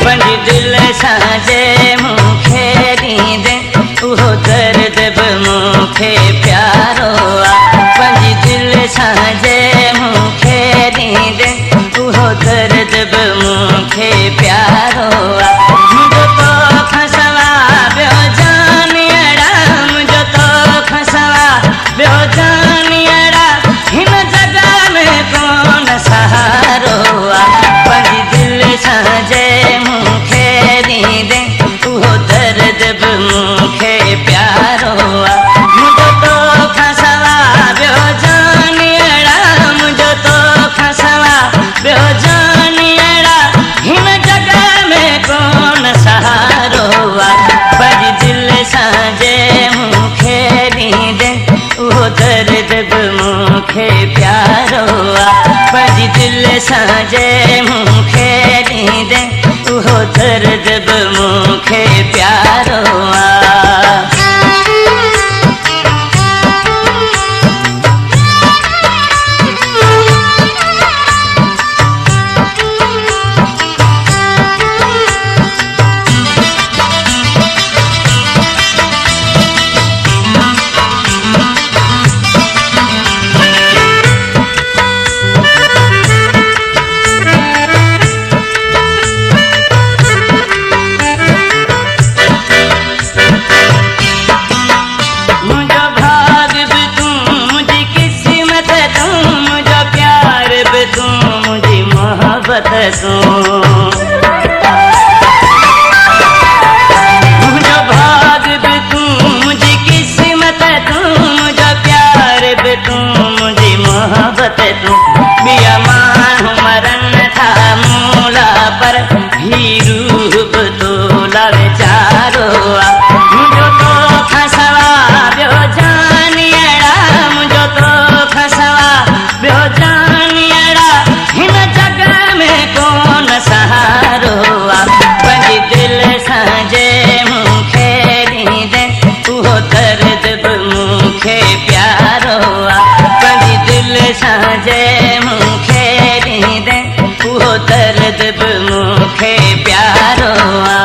पंज दिल साजे मुखे दींदे उहो दर्द बि मुखे प्यारो आ। पंज दिल साजे मुखे दींदे उहो दर्द बि मुखे प्यारो आ। मुंहिंजो तोखां सवा ॿियो जानियड़ा, मुंहिंजो तोखां सवा ॿियो जानियड़ा, हिन जॻह में कोन सहारो आ। पंज दिल साजे मुखे दींदे उहो दर्द बि मुखे प्यारो आ। मुंहिंजो तोखां सवा ॿियो जानियड़ा, मुंहिंजो तोखां सवा ॿियो जानियड़ा, हिन जॻह में कोन सहारो आ। पंज दिल साजे मुखे दींदे उहो दर्द बि मुखे प्यारो आ। पंज दिल साजे मुखे दींदे उहो दर्द बि मुखे प्यारो आ। मुझो भाग भी तू, मुझी किस्मत तू, मुझो प्यार भी तू, मुझी मोहब्बत तू। बिया मानू मरन था मूला पर ही रूह तो लावे चारो आ। मुझो तो खसवा ॿियो जानियड़ा, मुझो तो खसवा ॿियो जानियड़ा, हिन जॻह में कोन सहारो आ। पंज दिल साजे मुखे दींदे उहो दर्द बि मुखे प्यारो आ। पंज दिल साजे मुखे दींदे उहो दर्द बि मुखे प्यारो आ।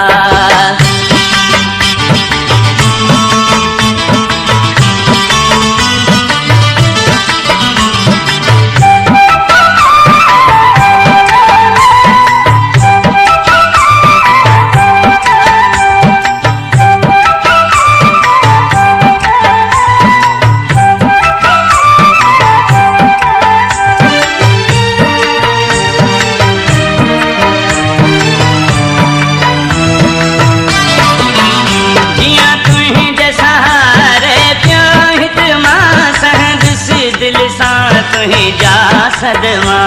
दिल सां तुही जा सदमा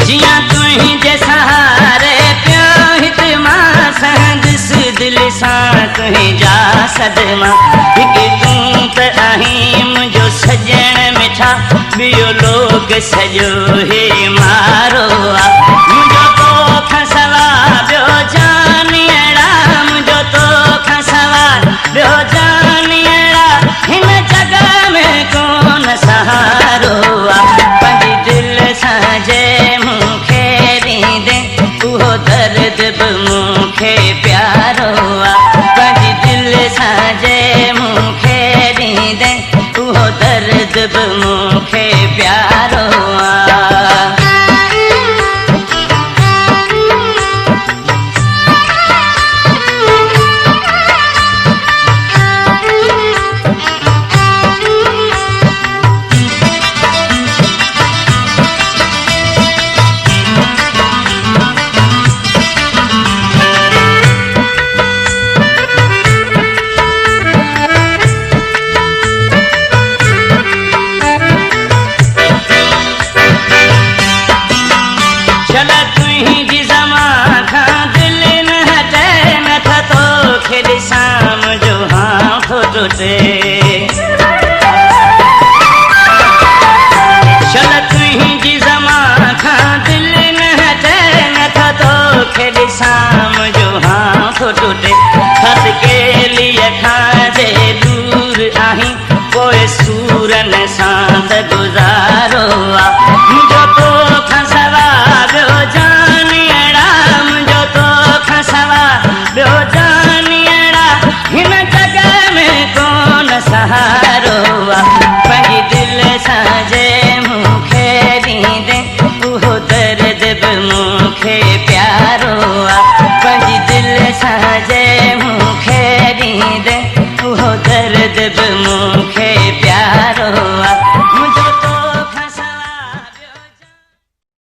जिया तुही जे सहारे पियो हित मां संदस दिल सां तुही जा सदमा। हिकु तूं त आहीं मुंहिंजो सजण मिठा, ॿियो लोग सॼो हे मारो आ। मुंहिंजो तोखां सवा ॿियो जानियड़ा, मुंहिंजो तोखां सवा ॿियो जानियड़ा, हिन जॻह में कोन सहारो आ। पंज दिल साजे मुखे दींदे उहो दर्द बि मुखे प्यारो आ। पंज दिल साजे मुखे दींदे उहो दर्द बि मुखे प्यारो आ। टूटे चल तुंहिंजी ज़मा खां दिल न हटे नथा तोखे ॾिसां मुंहिंजो हाथ टूटे हथ के लिए खां जे दूर आहीं पोइ सूरन सां त गुज़ारो आहे मुंहिंजो तोखां सवाइ देव मोर